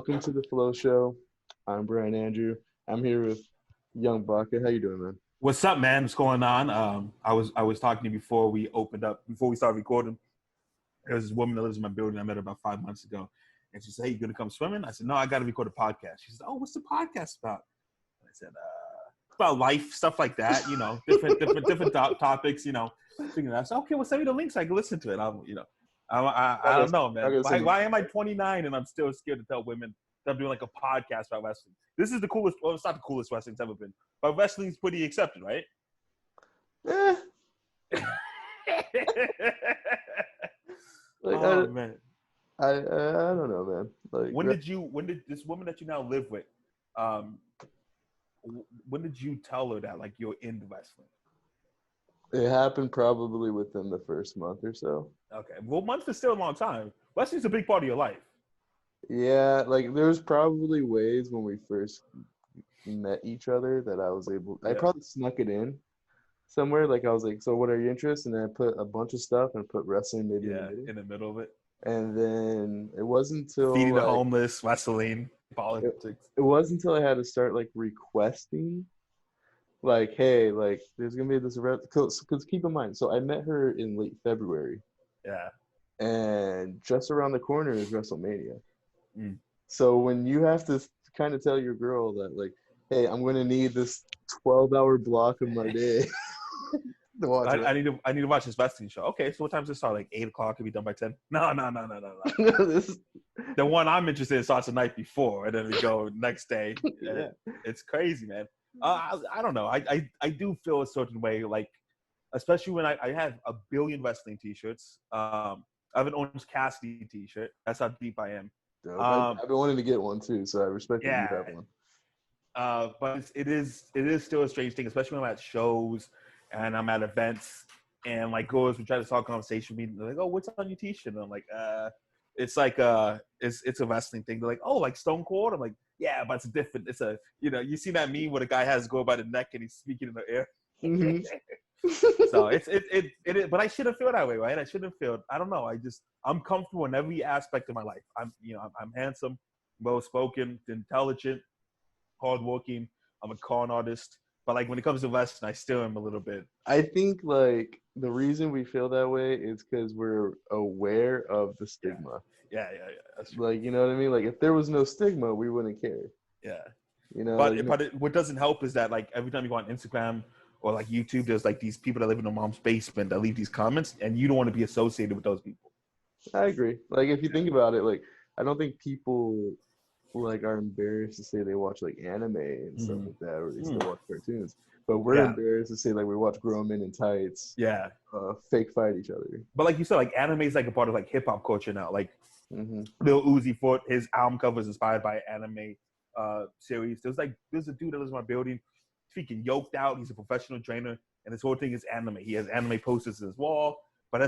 Welcome to the Flow Show. I'm Brian Andrew. I'm here with Young Bucket. How you doing, man? What's up, man? What's going on? I was talking to you before we started recording. There's this woman that lives in my building. I met her about 5 months ago, and she said, "Hey, you gonna come swimming?" I said, "No, I got to record a podcast." She said, "Oh, what's the podcast about?" And I said, "About life, stuff like that. You know, different topics. You know, thinking that." I said, "Okay, well, send me the links. So I can listen to it." I don't know, man. Why am I 29 and I'm still scared to tell women that I'm doing like a podcast about wrestling? This is the coolest. Well, it's not the coolest wrestling's ever been, but wrestling's pretty accepted, right? Man. I don't know, man. Like, when did this woman that you now live with, when did you tell her that like you're into wrestling? It happened probably within the first month or so. Okay, well, month is still a long time. Wrestling's a big part of your life. Yeah, like there was probably ways when we first met each other that I was able. I probably snuck it in somewhere. Like I was like, "So what are your interests?" And then I put a bunch of stuff and put wrestling maybe in the middle of it. And then it wasn't until feeding the homeless, wrestling, politics. It wasn't until I had to start like requesting. Like, hey, like, there's gonna be this because keep in mind, so I met her in late February. Yeah. And just around the corner is WrestleMania. So when you have to kind of tell your girl that, like, hey, I'm gonna need this 12-hour block of my day. I need to watch this wrestling show. Okay, so what time does it start? Like 8:00? Can be done by 10? No. The one I'm interested in starts the night before, and then we go next day. Yeah. It's crazy, man. I don't know. I do feel a certain way, like, especially when I have a billion wrestling T-shirts. I have an Orange Cassidy T-shirt. That's how deep I am. I've been wanting to get one too, so I respect that you have one. But it is still a strange thing, especially when I'm at shows and I'm at events, and like girls would try to start a conversation with me. They're like, "Oh, what's on your T-shirt?" And I'm like, it's like it's a wrestling thing. They're like, "Oh, like Stone Cold?" I'm like, "Yeah, but it's different. It's a, you know, you see that meme where the guy has to go by the neck and he's speaking in the air." Mm-hmm. So it is, but I shouldn't feel that way, right? I shouldn't feel. I don't know. I'm comfortable in every aspect of my life. I'm handsome, well spoken, intelligent, hardworking. I'm a con artist. But like when it comes to wrestling, I still am a little bit. I think like the reason we feel that way is because we're aware of the stigma. Yeah. That's true. Like, you know what I mean? Like if there was no stigma, we wouldn't care. Yeah. You know. But what doesn't help is that like every time you go on Instagram or like YouTube, there's like these people that live in their mom's basement that leave these comments, and you don't want to be associated with those people. I agree. Like if you think about it, like I don't think people like are embarrassed to say they watch like anime and stuff like that, or they still watch cartoons. But we're embarrassed to say like we watch grown men in tights. Yeah. Fake fight each other. But like you said, like anime is like a part of like hip hop culture now. Like Lil Uzi Vert, his album cover is inspired by anime series. There's a dude that lives in my building, freaking yoked out. He's a professional trainer, and his whole thing is anime. He has anime posters on his wall. But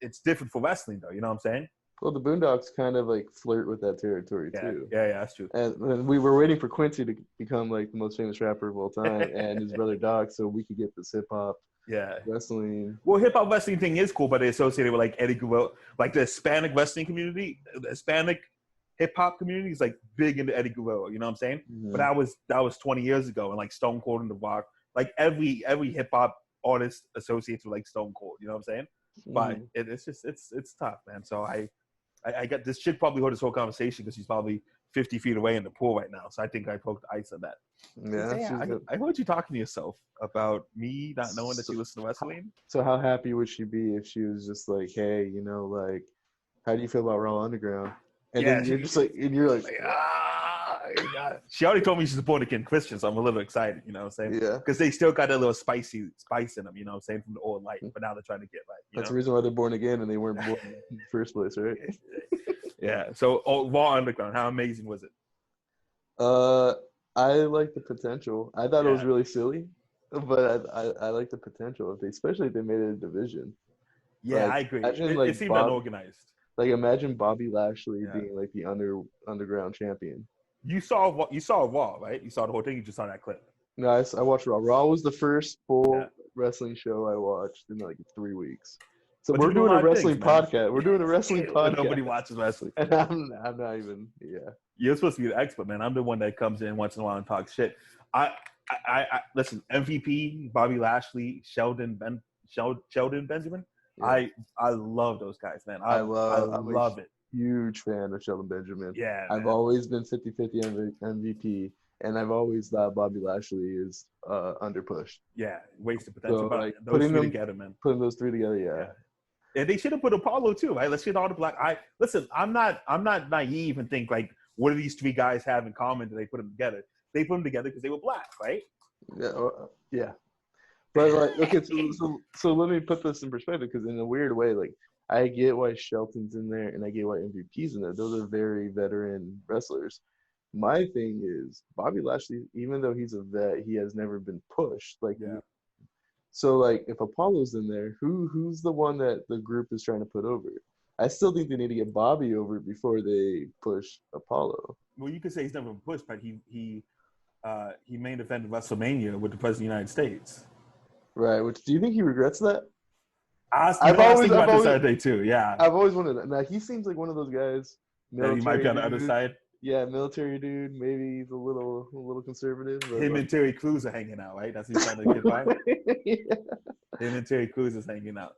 it's different for wrestling though. You know what I'm saying? Well, the Boondocks kind of like flirt with that territory too. Yeah, that's true. And we were waiting for Quincy to become like the most famous rapper of all time, and his brother Doc, so we could get this hip hop, wrestling. Well, hip hop wrestling thing is cool, but it's associated with like Eddie Guerrero, like the Hispanic wrestling community, the Hispanic hip hop community is like big into Eddie Guerrero. You know what I'm saying? But that was 20 years ago, and like Stone Cold and The Rock, like every hip hop artist associates with like Stone Cold. You know what I'm saying? But it's just it's tough, man. So I got this chick probably heard this whole conversation because she's probably 50 feet away in the pool right now. So I think I poked the ice on that. Yeah, I heard you talking to yourself about me not knowing that you listen to wrestling. So how happy would she be if she was just like, hey, you know, like, how do you feel about Raw Underground? And then you're just like, and you're like, she already told me she's a born again Christian, so I'm a little excited, you know what I'm saying? Yeah. Because they still got that little spice in them, you know what I'm saying, from the old life, but now they're trying to get like, that's the reason why they're born again and they weren't born in the first place, right? Yeah. So Raw Underground, how amazing was it? I like the potential. I thought it was really silly, but I like the potential, especially if they made it a division. Yeah, like, I agree. It seemed unorganized. Like imagine Bobby Lashley being like the underground champion. You saw Raw, right? You saw the whole thing. You just saw that clip. No, I watched Raw. Raw was the first full wrestling show I watched in like 3 weeks. So we're doing a wrestling podcast. We're doing a wrestling podcast. Nobody watches wrestling. And I'm not even. Yeah. You're supposed to be the expert, man. I'm the one that comes in once in a while and talks shit. I listen. MVP, Bobby Lashley, Sheldon Benjamin. Yeah. I love those guys, man. I I'm love a it. huge fan of Sheldon Benjamin. Yeah, I've man. always been 50-50 MVP, and I've always thought Bobby Lashley is underpushed. Yeah, wasted potential. So, But like, those three together, man. Putting those three together, yeah. And they should have put Apollo too, right? Let's get all the black. Listen. I'm not naive and think like, what do these three guys have in common that they put them together? They put them together because they were black, right? Yeah. But like, okay, so let me put this in perspective, because in a weird way, like, I get why Shelton's in there and I get why MVP's in there. Those are very veteran wrestlers. My thing is Bobby Lashley, even though he's a vet, he has never been pushed. Like, so like, if Apollo's in there, who's the one that the group is trying to put over? I still think they need to get Bobby over before they push Apollo. Well, you could say he's never been pushed, but he main evented WrestleMania with the President of the United States. Right. Which, do you think he regrets that? I was thinking about this other day too. Yeah. I've always wondered that. Now, he seems like one of those guys. That he might be on the other side. Yeah, military dude. Maybe he's a little conservative. Him and Terry Crews are hanging out, right? That's what he's trying to get by. Yeah. Him and Terry Crews is hanging out.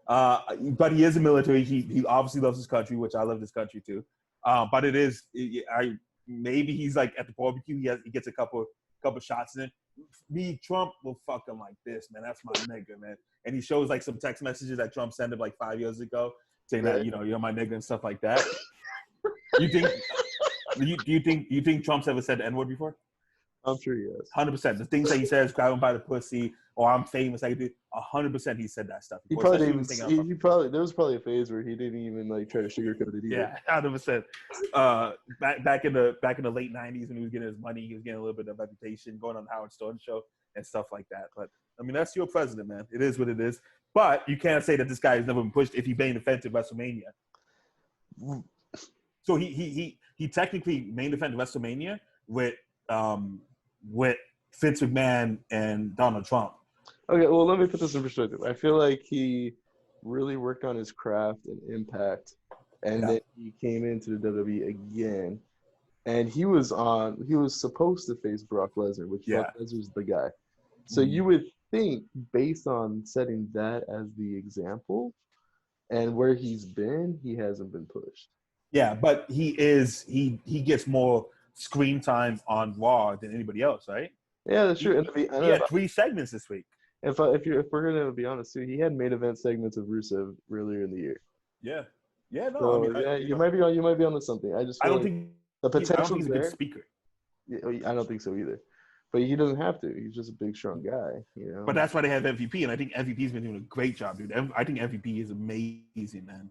But he is a military. He obviously loves his country, which I love this country too. But maybe he's like at the barbecue. He gets a couple shots in. Me, Trump will fuck him like this, man. That's my nigga, man. And he shows like some text messages that Trump sent him like 5 years ago, saying that you're my nigga and stuff like that. You think? Do you think Trump's ever said the N-word before? I'm sure he has. 100%. The things that he says, grab him by the pussy, or I'm famous. 100% he said that stuff. He probably didn't even. There was probably a phase where he didn't even like try to sugarcoat it either. Yeah, 100%. Back in the late '90s when he was getting his money, he was getting a little bit of reputation, going on the Howard Stern show and stuff like that. But I mean, that's your president, man. It is what it is. But you can't say that this guy has never been pushed if he main evented WrestleMania. So he technically main evented WrestleMania with Vince McMahon and Donald Trump. Okay, well, let me put this in perspective. I feel like he really worked on his craft and impact, and then he came into the WWE again, and he was supposed to face Brock Lesnar, which Brock Lesnar's the guy. So you would think, based on setting that as the example and where he's been, he hasn't been pushed. Yeah, but he gets more screen time on Raw than anybody else, right? Yeah, that's true. He had 3 segments this week. If we're gonna be honest too, he had main event segments of Rusev earlier in the year. Yeah, no. So, I mean, you might be onto something. I don't think the potential is there. He's a good speaker. Yeah, I don't think so either. But he doesn't have to. He's just a big, strong guy, you know. But that's why they have MVP, and I think MVP's been doing a great job, dude. I think MVP is amazing, man.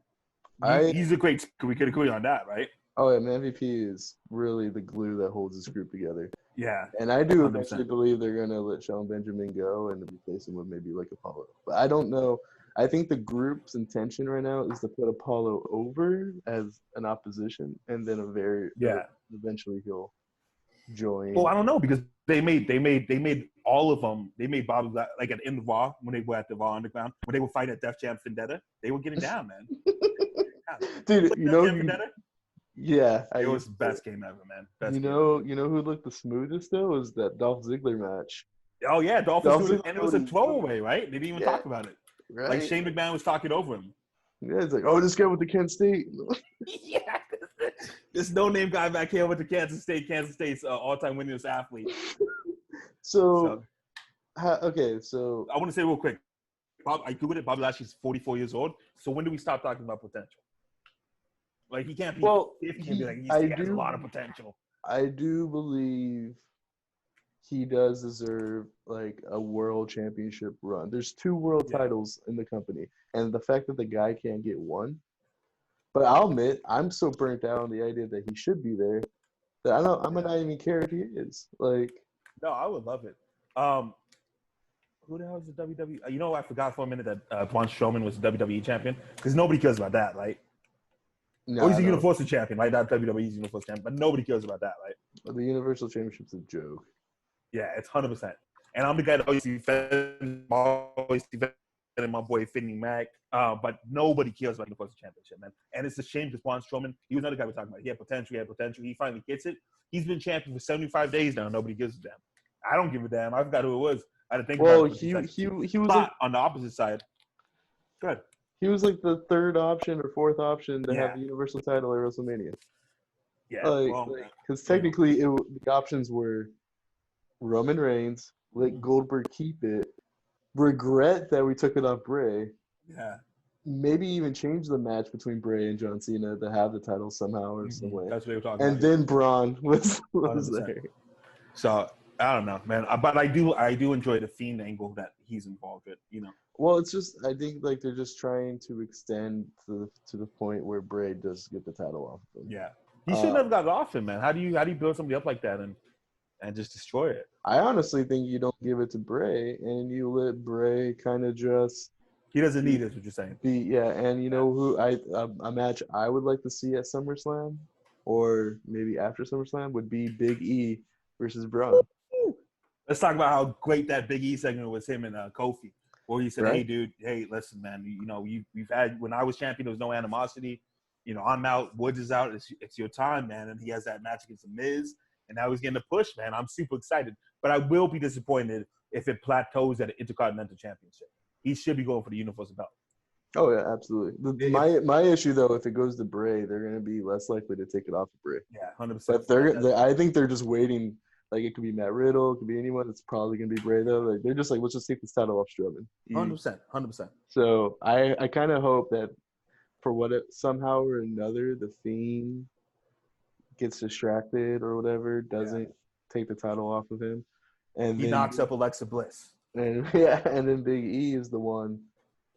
He's a great speaker. We could agree on that, right? Oh, yeah, man, MVP is really the glue that holds this group together. Yeah. And I do eventually believe they're going to let Sheldon Benjamin go and replace him with maybe like Apollo. But I don't know. I think the group's intention right now is to put Apollo over as an opposition, and then eventually he'll join. Well, I don't know, because they made all of them. They made Bobby, like at the end of Raw, when they were at the Raw Underground, when they were fighting at Def Jam Vendetta, they were getting down, man. Dude, you know, yeah, it was the best game ever, man. You know who looked the smoothest though was that Dolph Ziggler match. Oh yeah, Dolph was doing it, and it was a throwaway, right? They didn't even talk about it. Right. Like Shane McMahon was talking over him. Yeah, it's like, oh, this guy with the Kent State. Yeah, this no-name guy back here with the Kansas State's all-time winningest athlete. So I want to say real quick, I googled it. Bobby Lashley's 44 years old. So when do we stop talking about potential? Like, he can't be. He has a lot of potential. I do believe he does deserve like a world championship run. There's 2 world titles in the company, and the fact that the guy can't get one. But I'll admit, I'm so burnt out on the idea that he should be there that I might not even care if he is. Like, no, I would love it. Who the hell is the WWE? You know, I forgot for a minute that Braun Strowman was the WWE champion, because nobody cares about that, right? No, he's a Universal champion, right? Not WWE's Universal champion, but nobody cares about that, right? But the Universal Championship's a joke. Yeah, it's 100%. And I'm the guy that always defends than my boy Finney Mac. But nobody cares about the Universal Championship, man. And it's a shame because Braun Strowman, he was another guy we're talking about. He had potential. He finally gets it. He's been champion for 75 days now. Nobody gives a damn. I don't give a damn. I forgot who it was. I had to think about it. He was but like, on the opposite side. Good. he was like the third option or fourth option to Yeah. have the Universal title at WrestleMania. Yeah. Because technically the options were Roman Reigns, let Goldberg keep it, regret that we took it off Bray. Yeah. Maybe even change the match between Bray and John Cena to have the title somehow or some way. That's what we were talking about. And then Braun was 100%. there. So I don't know, man. But I do enjoy the Fiend angle that he's involved with. You know. Well, it's just I think like they're just trying to extend to the point where Bray does get the title off of him. Yeah, he shouldn't have got it off him, man. How do you build somebody up like that and just destroy it? I honestly think you don't give it to Bray and you let Bray kind of just. He doesn't need it, is what you're saying. And you know who a match I would like to see at SummerSlam, or maybe after SummerSlam, would be Big E versus Braun. Let's talk about how great that Big E segment was, him and Kofi, where he said, right? "Hey, dude, hey, listen, man. You know, we've had when I was champion, there was no animosity. You know, I'm out, Woods is out. It's your time, man." And he has that match against The Miz, and now he's getting a push, man. I'm super excited, but I will be disappointed if it plateaus at an Intercontinental Championship. He should be going for the Universal belt. Oh yeah, absolutely. My issue though, if it goes to Bray, they're going to be less likely to take it off of Bray. Yeah, 100%. But I think they're just waiting. Like it could be Matt Riddle, it could be anyone. It's probably going to be Bray though. Like they're just like, let's just take this title off Strowman. 100%. So I kind of hope that for somehow or another, the Fiend gets distracted or whatever, doesn't take the title off of him, and he knocks up Alexa Bliss. And then Big E is the one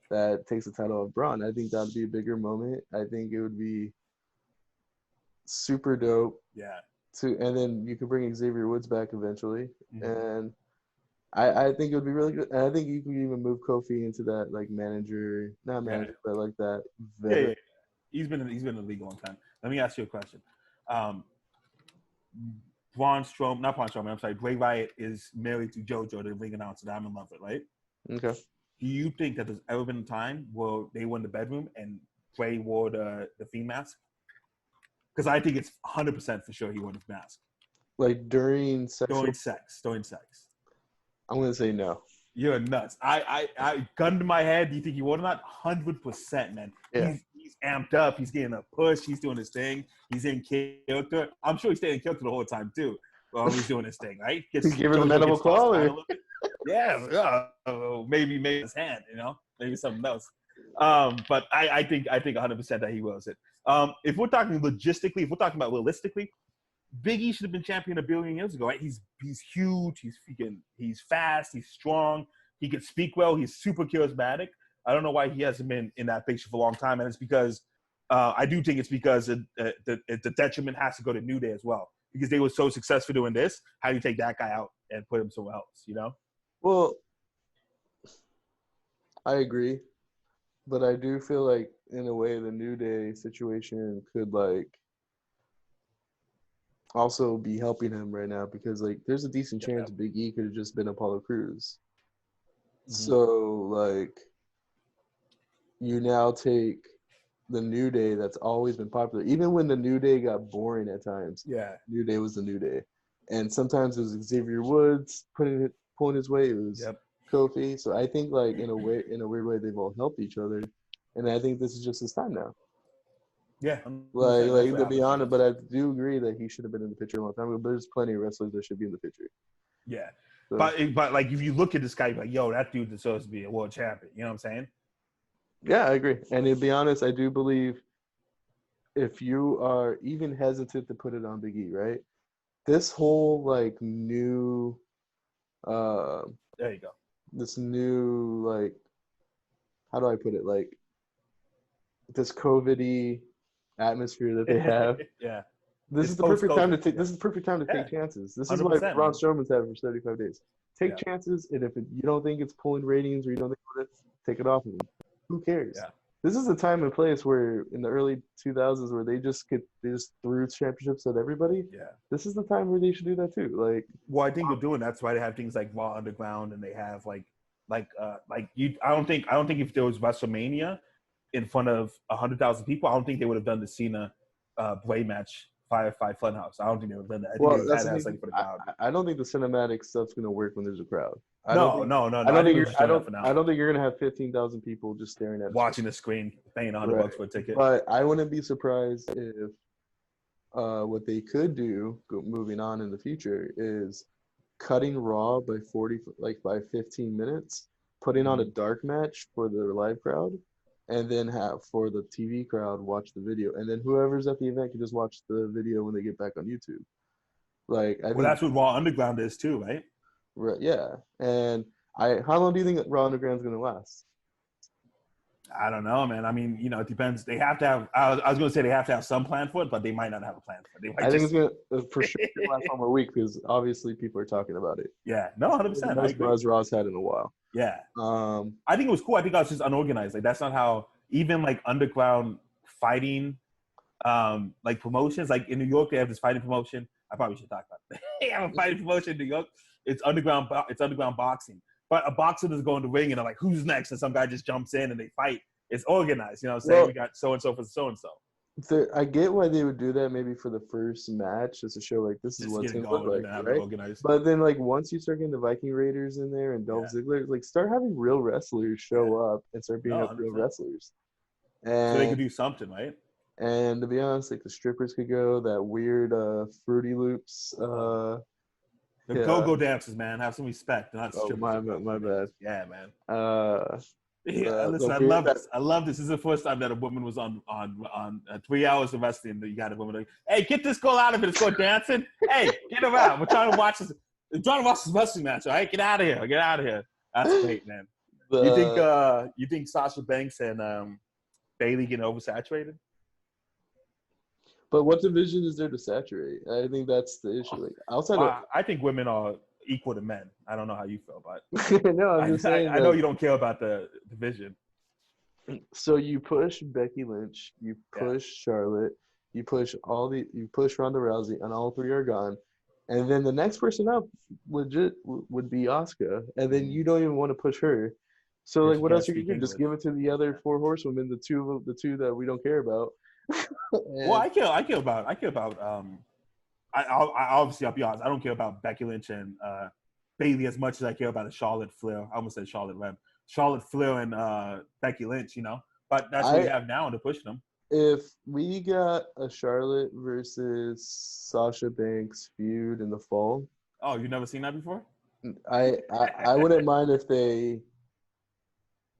that takes the title of Braun. I think that'd be a bigger moment. I think it would be super dope. Yeah. And then you could bring Xavier Woods back eventually, and I think it would be really good. And I think you can even move Kofi into that like not manager, but like that. Yeah. He's been in the league a long time. Let me ask you a question. Bray Wyatt is married to JoJo, the ring announcer that I'm in love with, right? Okay. Do you think that there's ever been a time where they were in the bedroom and Bray wore the Fiend mask? Because I think it's 100% for sure he wore the mask. Like during sex. During sex. I'm gonna say no. You're nuts. I gun to my head. Do you think he wore it or not? 100%, man. Yeah. He's amped up. He's getting a push. He's doing his thing. He's in character. I'm sure he's staying in character the whole time too. While he's doing his thing, right? He's giving the mandible claw. Yeah. Maybe his hand. You know, maybe something else. But I think 100% that he wears it. If we're talking logistically, if we're talking about realistically, Big E should have been champion a billion years ago, right? He's huge. He's fast. He's strong. He can speak well. He's super charismatic. I don't know why he hasn't been in that picture for a long time, and it's because I do think it's because the detriment has to go to New Day as well, because they were so successful doing this. How do you take that guy out and put him somewhere else? You know? Well, I agree, but I do feel like in a way the New Day situation could like also be helping him right now, because like there's a decent chance Big E could have just been Apollo Crews. So like you now take the New Day that's always been popular, even when the New Day got boring at times. Yeah, New Day was the New Day, and sometimes it was Xavier Woods pulling his weight. It was Kofi. So I think like in a weird way they've all helped each other, and I think this is just his time now. Yeah, like to be honest, but I do agree that he should have been in the picture a long time ago. But there's plenty of wrestlers that should be in the picture. Yeah, so. but like if you look at this guy, like yo, that dude deserves to be a world champion. You know what I'm saying? Yeah, I agree. And to be honest, I do believe if you are even hesitant to put it on Big E, right? This whole like new, there you go. This new like, how do I put it? Like this COVID-y atmosphere that they have. Yeah. This is the perfect time to take. This is the perfect time to take chances. This is why Braun Strowman's had it for 35 days. Take chances, and if you don't think it's pulling ratings or you don't think it's, take it off of them. Who cares? Yeah. This is the time and place where in the early 2000s where they just threw championships at everybody. Yeah. This is the time where they should do that too. Like, well, I think they're doing that's why they have things like Raw Underground, and they have like Like you, I don't think if there was WrestleMania in front of 100,000 people, I don't think they would have done the Cena Bray match Firefly Funhouse. I don't think they would have done that. I think Well, they that's had to the have thing. something for the crowd. I don't think the cinematic stuff's gonna work when there's a crowd. No. I think we're just doing that for now. I don't think you're gonna have 15,000 people just staring at Watching the screen, paying $100 for a ticket. But I wouldn't be surprised if what they could do moving on in the future is cutting Raw by 15 minutes, putting on a dark match for the live crowd, and then have for the TV crowd watch the video, and then whoever's at the event can just watch the video when they get back on YouTube. Like I think that's what Raw Underground is too, right? Right, yeah. And how long do you think Raw Underground's gonna last? I don't know, man. I mean, it depends. They have to have. I was going to say they have to have some plan for it, but they might not have a plan for it. I think it's gonna for sure last one more week because obviously people are talking about it. Yeah, no, 100%. Most buzz Raw's had in a while. Yeah. I think it was cool. I think I was just unorganized. Like that's not how even like underground fighting, like promotions. Like in New York, they have this fighting promotion. I probably should talk about it. They have a fighting promotion in New York. It's underground boxing. But a boxer doesn't go in the ring and they're like, who's next? And some guy just jumps in and they fight. It's organized. You know what I'm saying? We got so-and-so for so-and-so. I get why they would do that maybe for the first match just to show like this is what it's going to look like, right? Organized. But then like once you start getting the Viking Raiders in there and Dolph Ziggler, like start having real wrestlers show up and start being real wrestlers. And so they could do something, right? And to be honest, like the strippers could go, that weird Fruity Loops the go-go dancers, man. Have some respect. Not my bad. Yeah, man. Listen, I love this. I love this. This is the first time that a woman was on 3 hours of wrestling. You got a woman like, hey, get this girl out of it. It's going dancing. Hey, get her out. We're trying to watch this. We're trying to watch this wrestling match. All right, get out of here. Get out of here. That's great, man. You think Sasha Banks and Bayley getting oversaturated? But what division is there to saturate? I think that's the issue. Like I think women are equal to men. I don't know how you feel, but no, I'm just saying. I know you don't care about the division. So you push Becky Lynch, you push Charlotte, you push Ronda Rousey, and all three are gone. And then the next person up, legit, would be Asuka, and then you don't even want to push her. So like, what else are you gonna do? Just give it to the other four horsewomen, the two that we don't care about. Well, I care about. I'll be honest. I don't care about Becky Lynch and Bayley as much as I care about a Charlotte Flair. I almost said Charlotte Webb. Charlotte Flair and Becky Lynch. But that's what we have now, and they're pushing them. If we got a Charlotte versus Sasha Banks feud in the fall. Oh, you've never seen that before? I wouldn't mind if they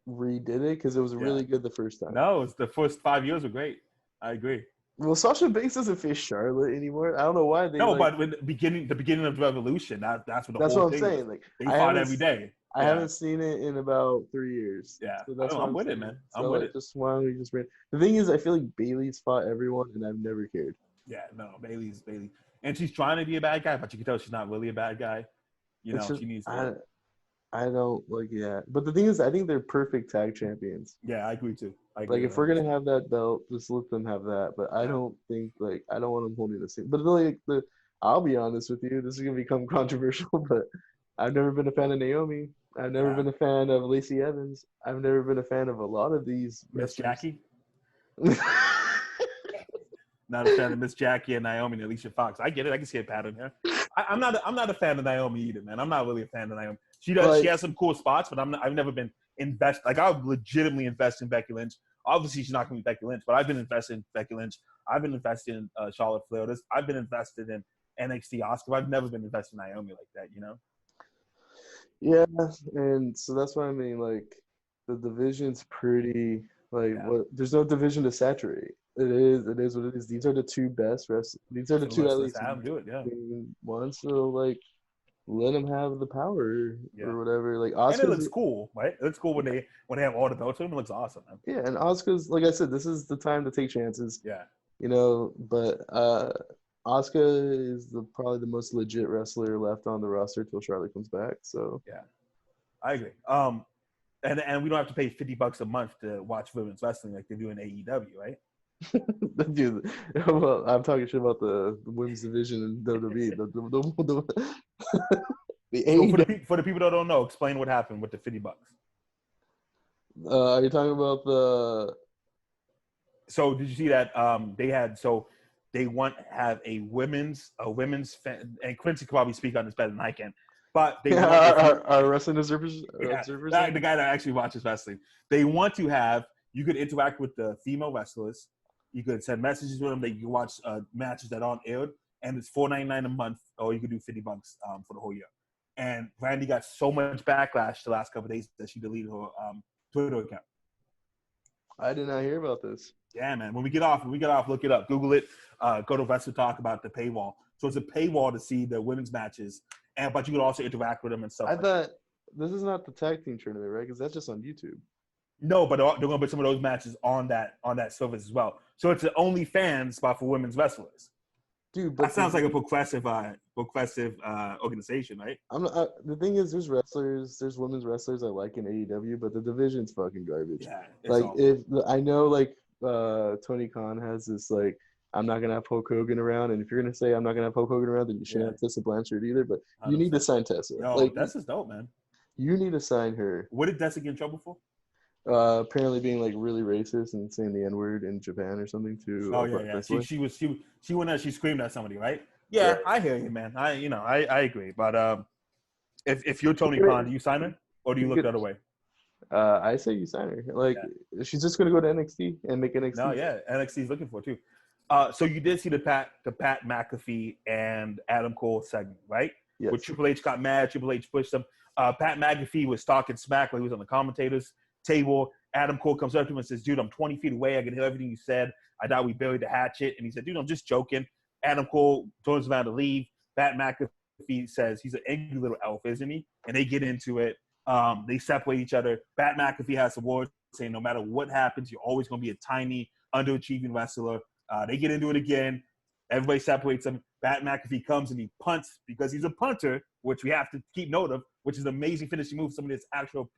redid it because it was really good the first time. No, it's the first 5 years were great. I agree. Well, Sasha Banks doesn't face Charlotte anymore. I don't know why they. No, but when the beginning of the Revolution, that's what the whole thing. That's what I'm saying. Like they fought every day. I haven't seen it in about 3 years. Yeah, so that's I'm with it, man. So I'm with it. Just why don't we just ran? The thing is, I feel like Bayley's fought everyone, and I've never cared. Yeah, no, Bayley's, and she's trying to be a bad guy, but you can tell she's not really a bad guy. She needs to. I don't but the thing is, I think they're perfect tag champions. Yeah, I agree too. If we're gonna have that belt, just let them have that. But I don't think I don't want them holding the same. But I'll be honest with you, this is gonna become controversial. But I've never been a fan of Naomi. I've never been a fan of Lacey Evans. I've never been a fan of a lot of these. Miss Jackie. Not a fan of Miss Jackie and Naomi and Alicia Fox. I get it. I can see a pattern here. I'm not a fan of Naomi either, man. I'm not really a fan of Naomi. She has some cool spots, but I've never been invested. Like I would legitimately invest in Becky Lynch. Obviously, she's not going to be Becky Lynch, but I've been invested in Becky Lynch. I've been invested in Charlotte Flair. I've been invested in NXT Asuka. I've never been invested in Naomi like that, Yeah, and so that's what I mean. Like the division's pretty. There's no division to saturate. It is what it is. These are the two best wrestlers. These are the two at least ones. So let them have the power or whatever. Like Asuka, and it looks cool, right? It looks cool when they have all the belts. It looks awesome, man. Yeah, and Asuka's like I said, this is the time to take chances. Yeah, but Asuka is probably the most legit wrestler left on the roster till Charlotte comes back. So yeah, I agree. And we don't have to pay $50 a month to watch women's wrestling like they do in AEW, right? Dude, well, I'm talking shit about the women's division in WWE. The So AEW. for the people that don't know, explain what happened with the $50. Are you talking about the? So did you see that they want to have a women's fan, and Quincy could probably speak on this better than I can, but they want Our wrestling observers. yeah, Observers. the guy that actually watches wrestling. They want to have you could interact with the female wrestlers. You could send messages with them. That you can watch matches that aren't aired, and it's $4.99 a month, or you could do $50 for the whole year. And Randy got so much backlash the last couple of days that she deleted her Twitter account. I did not hear about this. Yeah, man. When we get off, look it up, Google it, go to Wrestle Talk about the paywall. So it's a paywall to see the women's matches, but you can also interact with them and stuff. I thought this is not the tag team tournament, right? Because that's just on YouTube. No, but they're going to put some of those matches on that service as well. So it's an OnlyFans spot for women's wrestlers. Dude, but that sounds like a progressive organization, right? The thing is, there's women's wrestlers I like in AEW, but the division's fucking garbage. Yeah, like awful. if I know, like Tony Khan has this like, I'm not gonna have Hulk Hogan around, and if you're gonna say I'm not gonna have Hulk Hogan around, then you shouldn't have Tessa Blanchard either. But you need to sign Tessa. Yo, like, Tessa's dope, man. You need to sign her. What did Tessa get in trouble for? Apparently being like really racist and saying the N-word in Japan or something too. Oh yeah. She went out. She screamed at somebody, right? Yeah, I hear you, man. I agree. But if you're Tony Khan, do you sign her or do you look the other way? I say you sign her. Like she's just gonna go to NXT and make NXT. No, yeah, NXT's looking for it too. So you did see the Pat McAfee and Adam Cole segment, right? Yes. Where Triple H got mad, Triple H pushed him. Pat McAfee was talking smack while he was on the commentators table. Adam Cole comes up to him and says, "Dude, I'm 20 feet away. I can hear everything you said. I thought we buried the hatchet." And he said, "Dude, I'm just joking." Adam Cole turns around to leave. Pat McAfee says he's an angry little elf, isn't he? And they get into it. They separate each other. Pat McAfee has some words saying, "No matter what happens, you're always going to be a tiny, underachieving wrestler." They get into it again. Everybody separates them. Pat McAfee comes and he punts because he's a punter, which we have to keep note of, which is an amazing finishing move. Somebody that's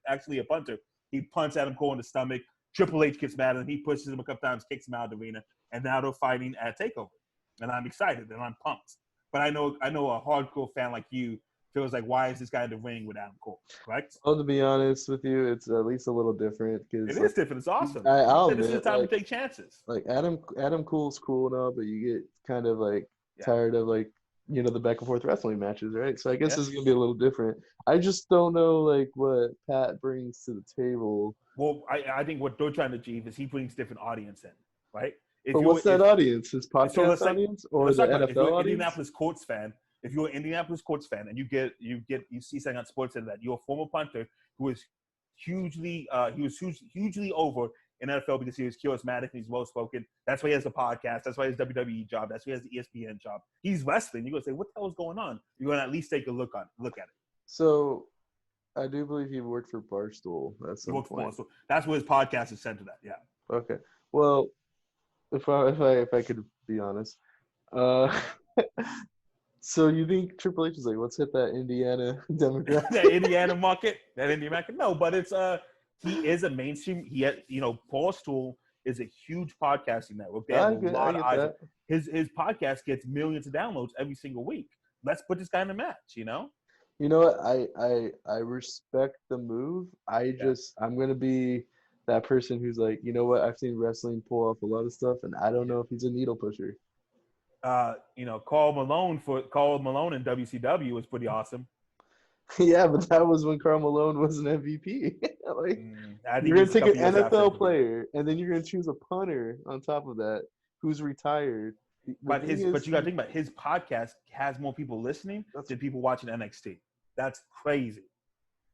actually a punter. He punts Adam Cole in the stomach. Triple H gets mad at him. He pushes him a couple times, kicks him out of the arena, and now they're fighting at Takeover. And I'm excited and I'm pumped. But I know a hardcore fan like you feels like, why is this guy in the ring with Adam Cole? Correct? Well, to be honest with you, it's at least a little different. It is different. It's awesome. This is the time to take chances. Like Adam Cole's cool and all, but you get kind of like tired of like, you know, the back and forth wrestling matches, right? So I guess this is gonna be a little different. I just don't know like what Pat brings to the table. Well, I think what they're trying to achieve is he brings different audience in, right? But what's that audience? His podcast audience or the NFL if you're an audience? Indianapolis Colts fan, if you're an Indianapolis Colts fan and you see something on Sports Center that you're a former punter who is hugely over in NFL because he was charismatic and he's well spoken. That's why he has the podcast. That's why he has WWE job. That's why he has the ESPN job. He's wrestling. You're gonna say, what the hell is going on? You're gonna at least take a look at it. So I do believe he worked for Barstool at some point. So that's what his podcast is centered at. Yeah. Okay. Well, if I could be honest, so you think Triple H is like, let's hit that Indiana demographic? That Indiana market. No, but it's he is a mainstream. He had, Barstool is a huge podcasting network. They have a lot of eyes. His podcast gets millions of downloads every single week. Let's put this guy in a match. You know what? I respect the move. I'm gonna be that person who's like, you know what? I've seen wrestling pull off a lot of stuff, and I don't know if he's a needle pusher. Karl Malone in WCW was pretty awesome. Yeah, but that was when Karl Malone was an MVP. You're gonna take an NFL player, and then you're gonna choose a punter on top of that who's retired. But you gotta think about his podcast has more people listening than people watching NXT. That's crazy,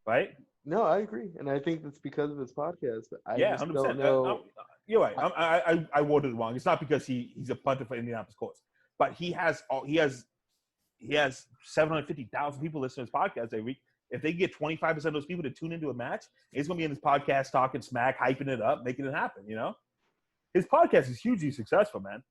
right? No, I agree, and I think that's because of his podcast. But I 100%. don't know. You're right. I worded it wrong. It's not because he's a punter for Indianapolis Colts, but he has 750,000 people listening to his podcast every week. If they get 25% of those people to tune into a match, he's going to be in his podcast talking smack, hyping it up, making it happen, His podcast is hugely successful, man.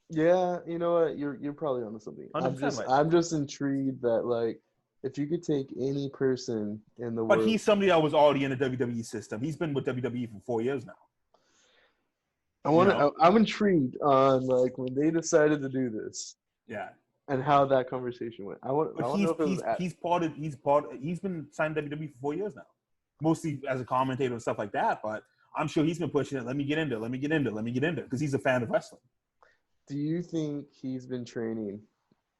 Yeah, you know what? You're probably onto something. I'm just intrigued that, like, if you could take any person in the world. But he's somebody that was already in the WWE system. He's been with WWE for 4 years now. I'm intrigued on, like, when they decided to do this. Yeah. and how that conversation went. I want But to know if it was he's been signed to WWE for 4 years now, mostly as a commentator and stuff like that. But I'm sure he's been pushing it. Let me get into it, because he's a fan of wrestling. Do you think he's been training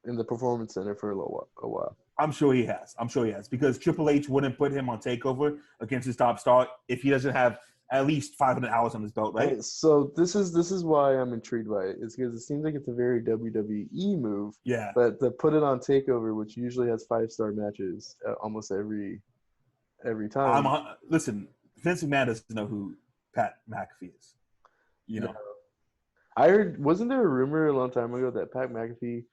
in the Performance Center for a while? I'm sure he has. Because Triple H wouldn't put him on Takeover against his top star if he doesn't have at least 500 hours on his belt, right? Right, so this is why I'm intrigued by it. It's because it seems like it's a very WWE move. Yeah. But to put it on Takeover, which usually has 5-star matches almost every time. Listen, Vince McMahon doesn't know who Pat McAfee is. You know. Yeah. I heard, wasn't there a rumor a long time ago that Pat McAfee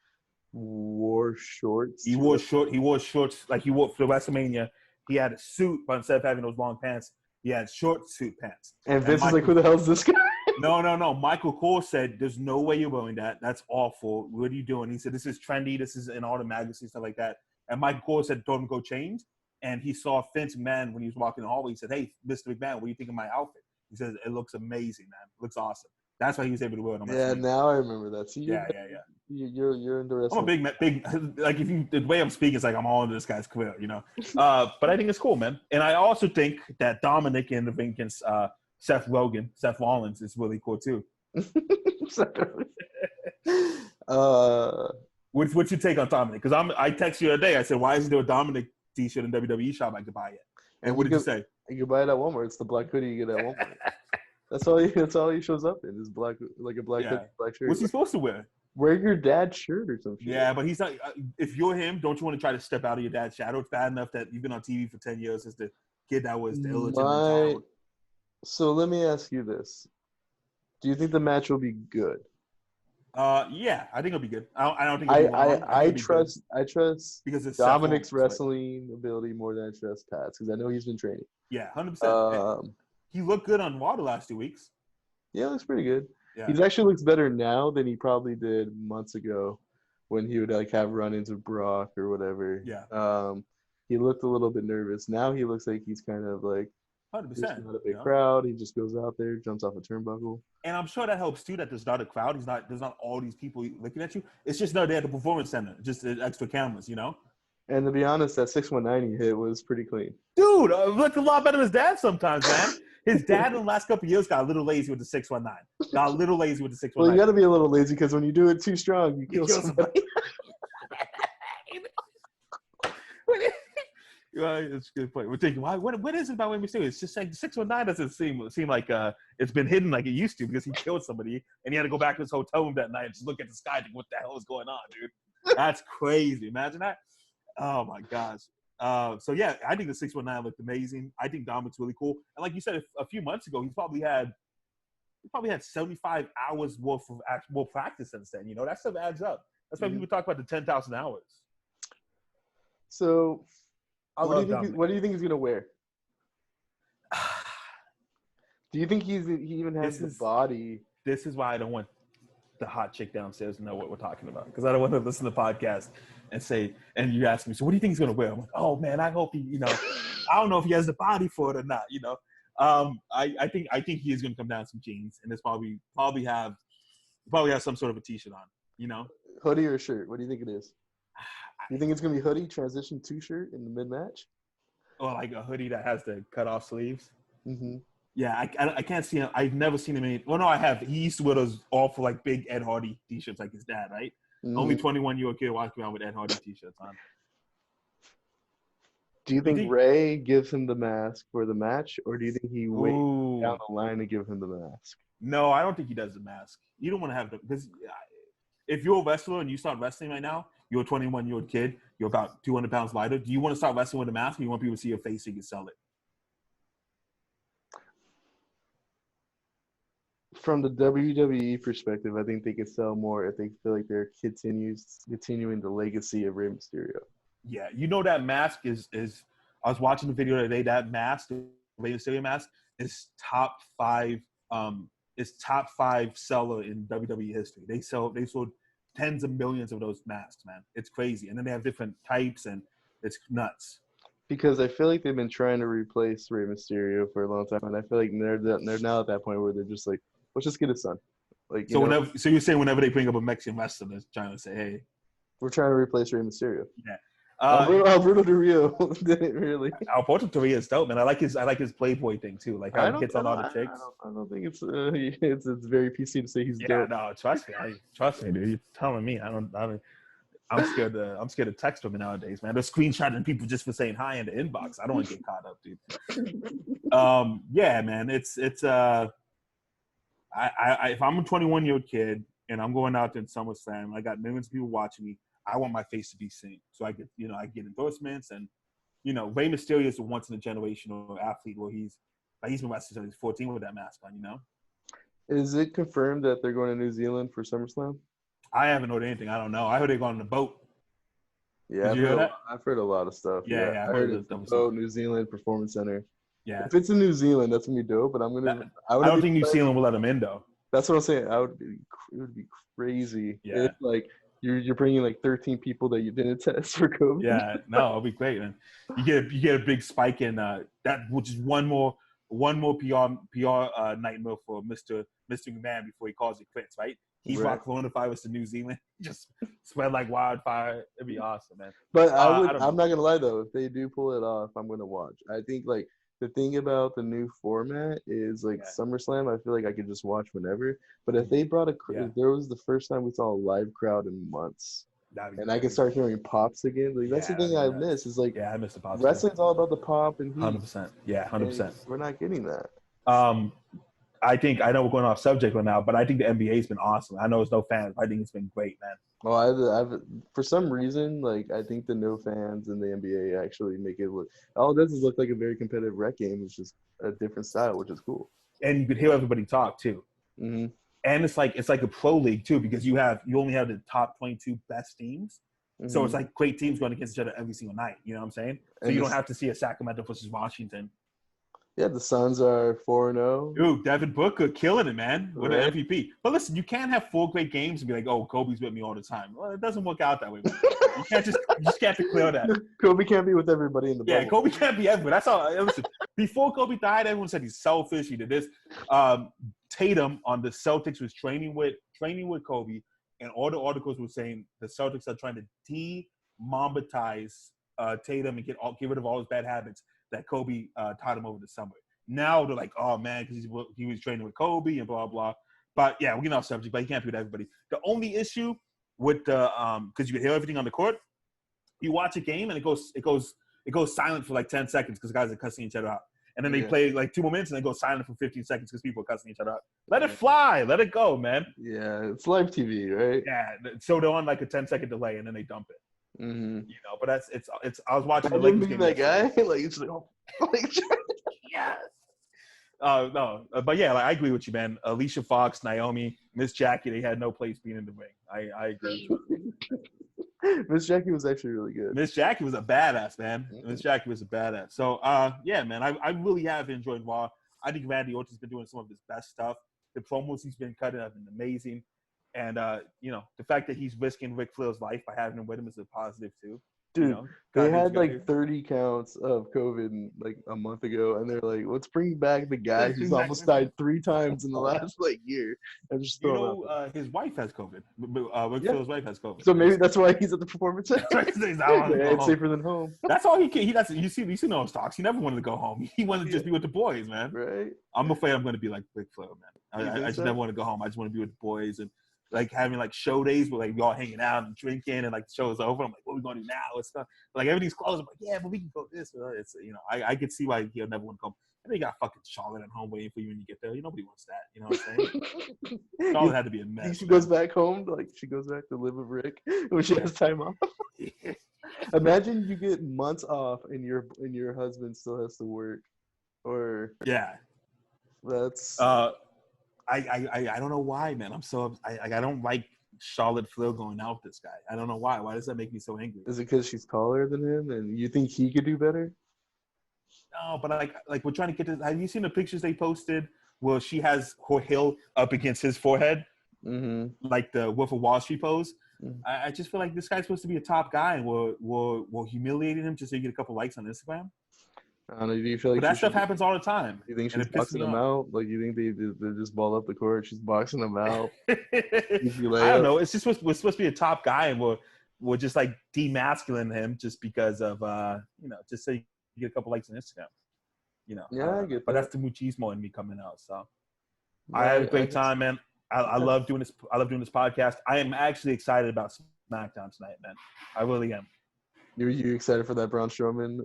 wore shorts? He wore shorts like he wore for WrestleMania. He had a suit, but instead of having those long pants, he had short suit pants. And Vince is like, who the hell is this guy? No. Michael Cole said, there's no way you're wearing that. That's awful. What are you doing? He said, this is trendy. This is in all the magazines, stuff like that. And Michael Cole said, told him to go change. And he saw Vince McMahon when he was walking the hallway. He said, hey, Mr. McMahon, what do you think of my outfit? He says, it looks amazing, man. It looks awesome. That's why he was able to wear it on Yeah, now I remember that. See, yeah. You're into wrestling. I'm a big like the way I'm speaking is like I'm all into this guy's career, you know. But I think it's cool, man. And I also think that Dominic in the ring against Seth Rollins is really cool too. What's your take on Dominic? Because I texted you the other day. I said, why isn't there a Dominic T-shirt in WWE shop I could buy it? And what did you say? You can buy it at Walmart. It's the black hoodie you get at Walmart. That's all he shows up in is black, like a black hoodie, black shirt. What's he supposed to wear? Wear your dad's shirt or something. Yeah, but he's not. If you're him, don't you want to try to step out of your dad's shadow? It's bad enough that you've been on TV for 10 years as the kid that was the illegitimate child. So let me ask you this: do you think the match will be good? Yeah, I think it'll be good. I don't think I trust because it's Dominic's wrestling ability more than I trust Pat's, because I know he's been training. Yeah, 100%. He looked good on Raw the last 2 weeks. Yeah, looks pretty good. Yeah. He actually looks better now than he probably did months ago when he would like have run-ins with Brock or whatever. Yeah. He looked a little bit nervous. Now he looks like he's kind of like 100%. Not a big crowd. He just goes out there, jumps off a turnbuckle. And I'm sure that helps too, that there's not a crowd. There's not all these people looking at you. It's just not there at the Performance Center, just extra cameras, you know? And to be honest, that 619 he hit was pretty clean. Dude, looked a lot better than his dad sometimes, man. His dad in the last couple of years got a little lazy with the 619. Well, you got to be a little lazy because when you do it too strong, you kill somebody. It's a good point. We're thinking, why? What is it about Rey Mysterio? It's just like 619 doesn't seem like it's been hidden like it used to, because he killed somebody and he had to go back to his hotel room that night and just look at the sky and think, what the hell is going on, dude? That's crazy. Imagine that. Oh my gosh. So yeah, I think the 619 looked amazing. I think Dominic's really cool. And like you said, a few months ago, he probably had 75 hours worth of actual practice since then. You know, that stuff adds up. That's why people talk about the 10,000 hours. So, what do you think he's gonna wear? Do you think he even has the body? This is why I don't want the hot chick downstairs to know what we're talking about, because I don't want to listen to the podcast and you ask me, so what do you think he's gonna wear? I'm like, oh man, I hope he, you know, I don't know if he has the body for it or not, you know. I think he is gonna come down some jeans, and it's probably have some sort of a t-shirt on, you know. Hoodie or shirt? What do you think it is? You think it's gonna be hoodie transition to shirt in the mid-match? Or like a hoodie that has the cut-off sleeves? Mm-hmm. Yeah, I can't see him. I've never seen him in. Well, no, I have. He used to wear those awful like big Ed Hardy t-shirts like his dad, right? Mm-hmm. Only 21-year-old kid walking around with Ed Hardy t-shirts on. Do you think Ray gives him the mask for the match, or do you think he waits down the line to give him the mask? No, I don't think he does the mask. You don't want to have the, because if you're a wrestler and you start wrestling right now, you're a 21-year-old kid, you're about 200 pounds lighter. Do you want to start wrestling with a mask, or you want people to see your face so you can sell it? From the WWE perspective, I think they could sell more if they feel like they're continuing the legacy of Rey Mysterio. Yeah, you know that mask is I was watching the video the other day, that mask, the Rey Mysterio mask, is top five seller in WWE history. They sold tens of millions of those masks, man. It's crazy. And then they have different types, and it's nuts. Because I feel like they've been trying to replace Rey Mysterio for a long time, and I feel like they're now at that point where they're just like, let's just get his son. Like, so you're saying whenever they bring up a Mexican wrestler, they're trying to say, hey. We're trying to replace Rey Mysterio. Yeah. Alberto Del Rio didn't really. Alberto Del Rio is dope, man. I like his Playboy thing too, like how he hits on all the chicks. I don't think it's very PC to say he's dope. No, trust me, dude. You're telling me. I'm scared to text women nowadays, man. They're screenshotting people just for saying hi in the inbox. I don't want to get caught up, dude. Yeah, man. It's if I'm a 21-year-old kid and I'm going out there in SummerSlam, I got millions of people watching me. I want my face to be seen, so I get endorsements, and Rey Mysterio is a once in a generational athlete where he's been wrestling since he's 14 with that mask on. Is it confirmed that they're going to New Zealand for SummerSlam? I haven't heard anything. I don't know. I heard they're going on the boat. Yeah, Did you hear that? I've heard a lot of stuff. Yeah, I heard it's the boat, New Zealand Performance Center. Yeah. If it's in New Zealand, that's gonna be dope. But I don't think New Zealand will let them in though. That's what I'm saying. It would be crazy. Yeah. If like you're bringing like 13 people that you didn't test for COVID. Yeah, no, it'll be great, man. You get a big spike in that, which is one more PR nightmare for Mr. McMahon before he calls it quits, right? He's rock coronavirus to New Zealand, just spread like wildfire. It'd be awesome, man. But I'm not gonna lie though, if they do pull it off, I'm gonna watch. I think like the thing about the new format is like SummerSlam, I feel like I could just watch whenever. But if they brought if there was the first time we saw a live crowd in months, and I can start hearing pops again, like that's the thing I miss. Is like I miss the pops. Wrestling's all about the pop and 100%. Yeah, 100%. We're not getting that. I know we're going off subject right now, but I think the NBA's been awesome. I know it's no fans, but I think it's been great, man. Well, I've for some reason, like I think the no fans in the NBA actually make it look. All it does is look like a very competitive rec game. It's just a different style, which is cool. And you could hear everybody talk too. Mm-hmm. And it's like a pro league too, because you only have the top 22 best teams. Mm-hmm. So it's like great teams going against each other every single night. You know what I'm saying? So you don't have to see a Sacramento versus Washington. Yeah, the Suns are 4-0. Dude, Devin Booker killing it, man, with an MVP. But listen, you can't have 4 great games and be like, "Oh, Kobe's with me all the time." Well, it doesn't work out that way. You just can't declare that. Kobe can't be with everybody in the bubble. Yeah, Kobe can't be everywhere. That's all. Listen, before Kobe died, everyone said he's selfish. He did this. Tatum on the Celtics was training with Kobe, and all the articles were saying the Celtics are trying to de-Mambatize Tatum and get rid of all his bad habits that Kobe taught him over the summer. Now they're like, oh man, because he was training with Kobe and blah blah. But yeah, we're getting off subject. But he can't be with everybody. The only issue with the because you can hear everything on the court, you watch a game and it goes silent for like 10 seconds because guys are cussing each other out, and then they play like 2 more minutes and they go silent for 15 seconds because people are cussing each other out. Let it fly, let it go, man. Yeah, it's live TV, right? Yeah, so they're on like a 10-second delay and then they dump it. Mm-hmm. But it's. I was watching the Lakers game. That guy, like it's like, yes. No, but yeah, like, I agree with you, man. Alicia Fox, Naomi, Miss Jackie, they had no place being in the ring. I agree with you. Miss Jackie was actually really good. Miss Jackie was a badass, man. Miss Jackie was a badass. So, yeah, man, I really have enjoyed Raw. I think Randy Orton's been doing some of his best stuff. The promos he's been cutting have been amazing. And, the fact that he's risking Ric Flair's life by having him with him is a positive, too. Dude, they had like 30 counts of COVID like a month ago, and they're like, let's bring back the guy who's almost died 3 times in the last like year. And just his wife has COVID. Ric Flair's wife has COVID. So maybe that's why he's at the Performance Center. It's safer than home. That's all he can. You see those talks. He never wanted to go home. He wanted to just be with the boys, man. Right. I'm afraid I'm going to be like Ric Flair, man. I just never want to go home. I just want to be with the boys and like having like show days where like we all hanging out and drinking and like the show's over. I'm like, what are we gonna do now? It's stuff. Like everything's closed. I'm like, yeah, but we can go this. It's I could see why he'll never want to come. And they got fucking Charlotte at home waiting for you when you get there. Nobody wants that. You know what I'm saying? Charlotte had to be a mess. She goes back home, like she goes back to live with Rick when she has time off. Imagine you get months off and your husband still has to work. Or that's I don't know why, man. I don't like Charlotte Flair going out with this guy. I don't know why. Why does that make me so angry? Is it because she's taller than him and you think he could do better? No, but like we're trying to get this. Have you seen the pictures they posted where she has her heel up against his forehead? Mm-hmm. Like the Wolf of Wall Street pose. Mm-hmm. I just feel like this guy's supposed to be a top guy and we're humiliating him just so you get a couple likes on Instagram. I don't know. Do you feel like that stuff happens all the time? Do you think she's boxing him out? Like, you think they just ball up the court? She's boxing him out. I don't know. It's just we're supposed to be a top guy, and we're just like demasculine him just because of just so you get a couple likes on Instagram. Yeah, I get but that. that's the machismo in me coming out. So Yeah, I had a great time, man. I love doing this. I love doing this podcast. I am actually excited about SmackDown tonight, man. I really am. You excited for that Braun Strowman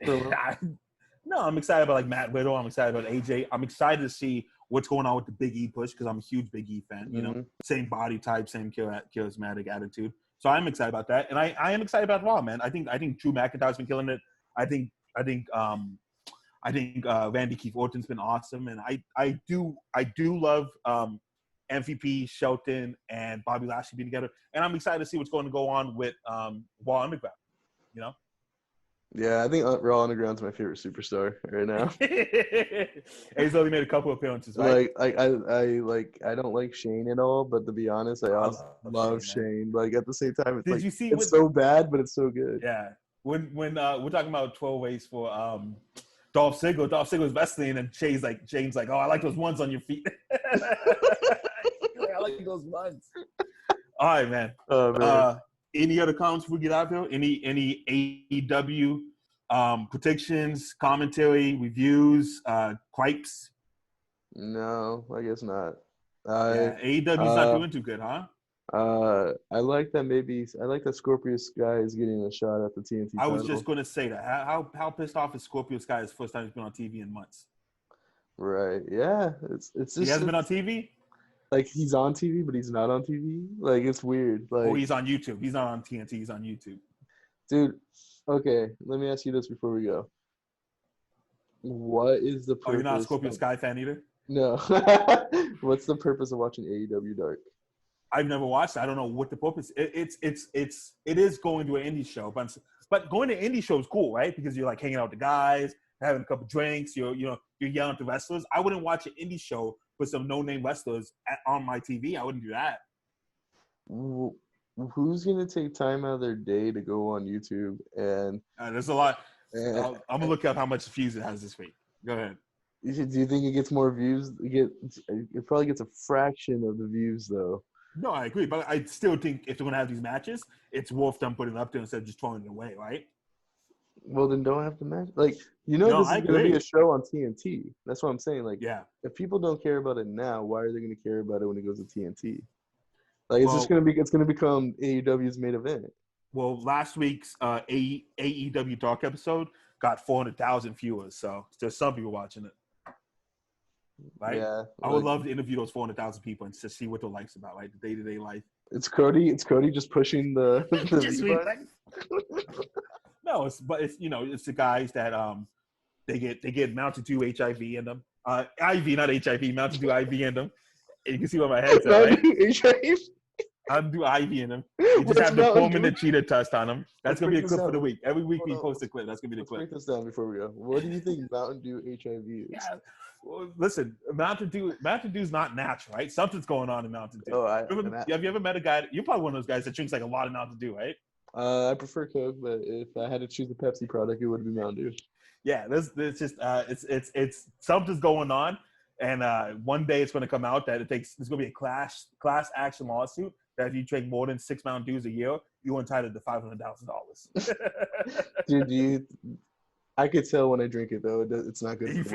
promo? No, I'm excited about like Matt Riddle. I'm excited about AJ. I'm excited to see what's going on with the Big E push because I'm a huge Big E fan. Same body type, same charismatic attitude. So I'm excited about that, and I am excited about Raw, man. I think Drew McIntyre's been killing it. I think Randy Keith Orton's been awesome, and I do love MVP Shelton and Bobby Lashley being together, and I'm excited to see what's going to go on with Raw Underground. Yeah, I think Raw Underground's my favorite superstar right now. He's only made a couple appearances, right? I don't like Shane at all, but to be honest, I also love Shane. Like at the same time, it's so bad, but it's so good. Yeah, when we're talking about 12 ways for Dolph Ziggler. Dolph Ziggler's wrestling, and Shane's like, oh, I like those ones on your feet. I like those ones. All right, man. Any other comments before we get out there? Any AEW predictions, commentary, reviews, gripes? No, I guess not. AEW's not doing too good, huh? I like that Scorpio Sky is getting a shot at the TNT title. I was just going to say that. How pissed off is Scorpio Sky? It's the first time he's been on TV in months. Right. Yeah. It's just, he hasn't been on TV? Like he's on TV, but he's not on TV. Like it's weird. Like he's on YouTube. He's not on TNT. He's on YouTube. Dude, okay. Let me ask you this before we go. What is the purpose? Oh, you're not a Scorpio Sky fan either? No. What's the purpose of watching AEW Dark? I've never watched it. I don't know what the purpose. It is going to an indie show, but going to indie show is cool, right? Because you're like hanging out with the guys, having a couple drinks. You're yelling at the wrestlers. I wouldn't watch an indie show with some no-name wrestlers on my TV. I wouldn't do that. Who's gonna take time out of their day to go on YouTube and? There's a lot. I'm gonna look up how much views it has this week. Go ahead. Do you think it gets more views? It probably gets a fraction of the views though. No, I agree, but I still think if they're gonna have these matches, it's worth them putting it up there instead of just throwing it away, right? Well, then don't have the match. Like, this is going to be a show on TNT. That's what I'm saying. Like, if people don't care about it now, why are they going to care about it when it goes to TNT? Like, it's going to become AEW's main event. Well, last week's AEW Dark episode got 400,000 viewers, so there's some people watching it. Right? Yeah. I would love to interview those 400,000 people and to see what their life's about, like the day-to-day life. It's Cody just pushing the No, it's the guys that they get Mountain Dew HIV in them. IV, not HIV, Mountain Dew IV in them. And you can see what my head's at, right? HIV? Mountain Dew IV in them. You just have the Pullman and Cheetah test on them. That's going to be a clip for the week. Every week we post a clip. That's going to be the clip. Let's break this down before we go. What do you think Mountain Dew HIV is? Yeah. Well, listen, Mountain Dew's not natural, right? Something's going on in Mountain Dew. Have you ever met a guy? You're probably one of those guys that drinks like a lot of Mountain Dew, right? I prefer Coke, but if I had to choose a Pepsi product, it would be Mountain Dew. Yeah, there's just it's something's going on, and one day it's going to come out that there's going to be a class action lawsuit that if you drink more than 6 Mountain Dews a year, you're entitled to $500,000. Dude, I could tell when I drink it though. It's not good.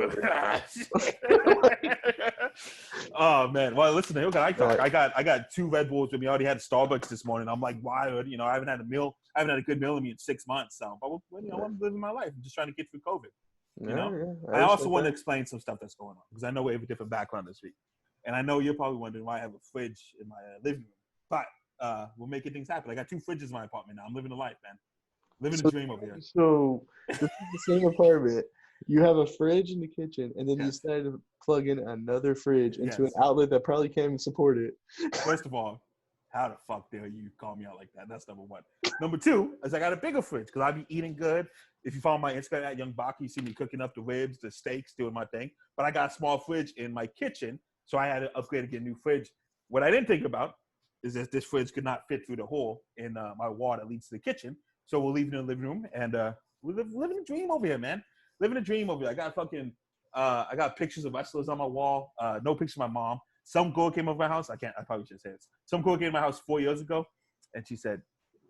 Oh man! Well, listen, okay, I got 2 Red Bulls with me. I already had Starbucks this morning. I'm like, why? I haven't had a meal. I haven't had a good meal in me in 6 months. So, but I'm living my life. I'm just trying to get through COVID. I also want to explain some stuff that's going on because I know we have a different background this week, and I know you're probably wondering why I have a fridge in my living room. But we're making things happen. I got 2 fridges in my apartment now. I'm living a life, man. Living a dream over here. So this is the same apartment. You have a fridge in the kitchen, and then you decided to plug in another fridge into an outlet that probably can't even support it. First of all, how the fuck dare you call me out like that? That's number one. Number 2 is I got a bigger fridge because I be eating good. If you follow my Instagram at Young Baki, you see me cooking up the ribs, the steaks, doing my thing. But I got a small fridge in my kitchen, so I had to upgrade to get a new fridge. What I didn't think about is that this fridge could not fit through the hole in my wall that leads to the kitchen. So we'll leave it in the living room, and we're living a dream over here, man. Living a dream over here. I got pictures of wrestlers on my wall. No pictures of my mom. Some girl came over my house. I probably shouldn't say this. Some girl came to my house 4 years ago, and she said,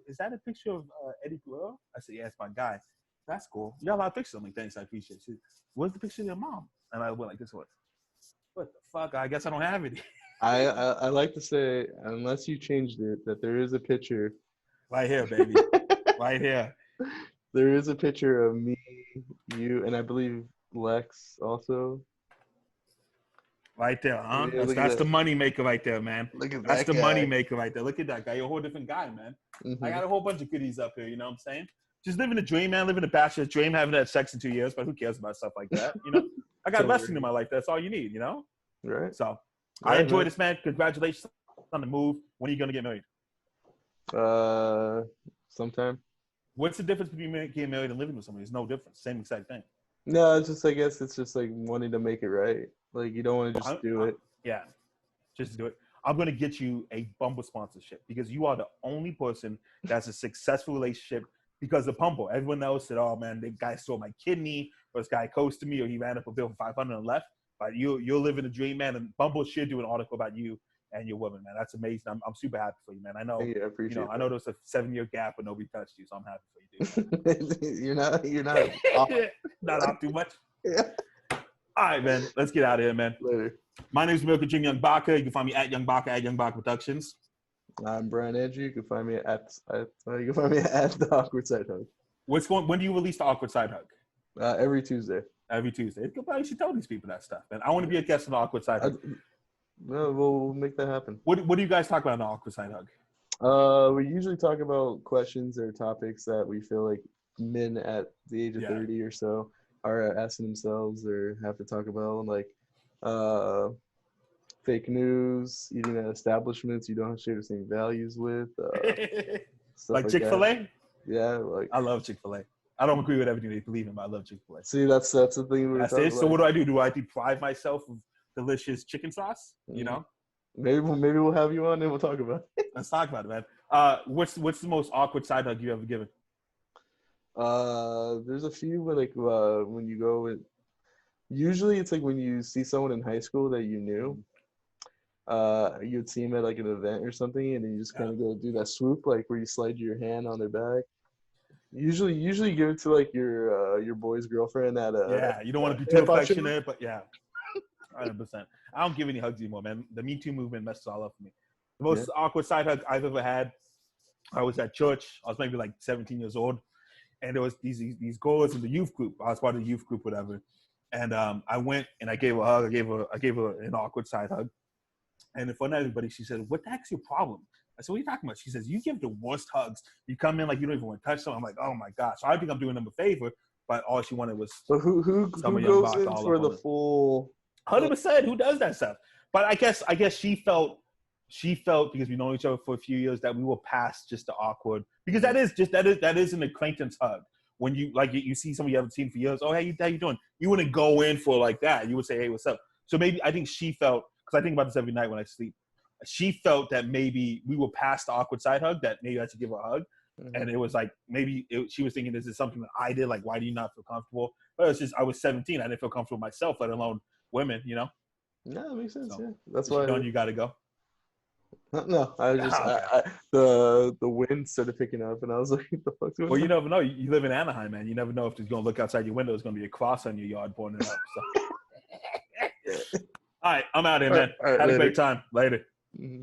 is that a picture of Eddie Guerrero? I said, yeah, it's my guy. That's cool. You got a lot of pictures. I'm like, thanks, I appreciate it. She said, where's the picture of your mom? And I went like this one. What the fuck? I guess I don't have it. I like to say, unless you changed it, that there is a picture. Right here, baby. Right here. There is a picture of me, you, and I believe Lex also. Right there, huh? Yeah, That's the money maker right there, man. Look at That's that the guy. money maker right there. Look at that guy. You're a whole different guy, man. Mm-hmm. I got a whole bunch of goodies up here, you know what I'm saying? Just living a dream, man. Living a bachelor's dream, haven't had sex in 2 years, but who cares about stuff like that, you know? I got wrestling in my life. That's all you need, you know? Right. So, I enjoy this, man. Congratulations on the move. When are you going to get married? Sometime. What's the difference between getting married and living with somebody? There's no difference. Same exact thing. No, it's just, I guess it's just like wanting to make it right. Like, you don't want to just do it. Yeah, just do it. I'm going to get you a Bumble sponsorship because you are the only person that's a successful relationship because of Bumble. Everyone else said, oh, man, the guy stole my kidney, or this guy ghosted me, or he ran up a bill for $500 and left. But you're living a dream, man, and Bumble should do an article about you and your woman, man. That's amazing. I'm super happy for you, man. I know, I appreciate I know there's a 7-year gap, but nobody touched you, so I'm happy for you, dude. You're not off. Not off too much. Yeah. All right, man. Let's get out of here, man. Later. My name is Milka Jim Young Baka. You can find me at Young Baka at Young Baka Productions. I'm Brian Andrew. You can find me at the Awkward Side Hug. When do you release the Awkward Side Hug? Every Tuesday. Every Tuesday. You should tell these people that stuff, man. I want to be a guest on the Awkward Side Hug. No, we'll make that happen. What do you guys talk about on the Awkward Side Hug? We usually talk about questions or topics that we feel like men at the age of 30 or so are asking themselves or have to talk about, like fake news, eating at establishments you don't share the same values with. Like Chick-fil-A? Yeah, like I love Chick-fil-A. I don't agree with everything they believe in, but I love Chick-fil-A. See, that's the thing. That's it. So what do I do? Do I deprive myself of delicious chicken sauce? You know? Maybe we'll have you on and we'll talk about it. Let's talk about it, man. What's the most awkward side hug you ever given? There's a few, but like when you go with, usually it's like when you see someone in high school that you knew, you'd see him at like an event or something, and then you just kind of go do that swoop, like where you slide your hand on their back. Usually you give it to like your boy's girlfriend at a. You don't want to be too affectionate, but 100%. I don't give any hugs anymore, man. The Me Too movement messed all up for me. The most awkward side hug I've ever had, I was at church. I was maybe like 17 years old, and there was these girls in the youth group. I was part of the youth group, whatever. And I went and I gave her a hug. I gave her an awkward side hug. And in front of everybody, she said, "What the heck's your problem?" I said, "What are you talking about?" She says, "You give the worst hugs. You come in like you don't even want to touch someone." I'm like, "Oh my gosh!" So I think I'm doing them a favor, but all she wanted was. So who goes in for the full? 100%. Who does that stuff? But I guess she felt because we know each other for a few years that we were past just the awkward, because that is an acquaintance hug. When you see somebody you haven't seen for years, oh, hey, how you doing? You wouldn't go in for like that. You would say, hey, what's up? So maybe I think she felt, because I think about this every night when I sleep, she felt that maybe we were past the awkward side hug, that maybe I should give her a hug. Mm-hmm. And it was like, she was thinking, this is something that I did. Like, why do you not feel comfortable? But it's just, I was 17. I didn't feel comfortable myself, let alone women, you know? No, that makes sense. So, yeah, that's why. You got to go. No, I was just the wind started picking up, and I was like, "What the fuck's going on?" Well, you never know. You live in Anaheim, man. You never know if there's going to look outside your window. There's going to be a cross on your yard pouring it up. So. All right, I'm out here, man. All right, Had a great time. Later. Mm-hmm.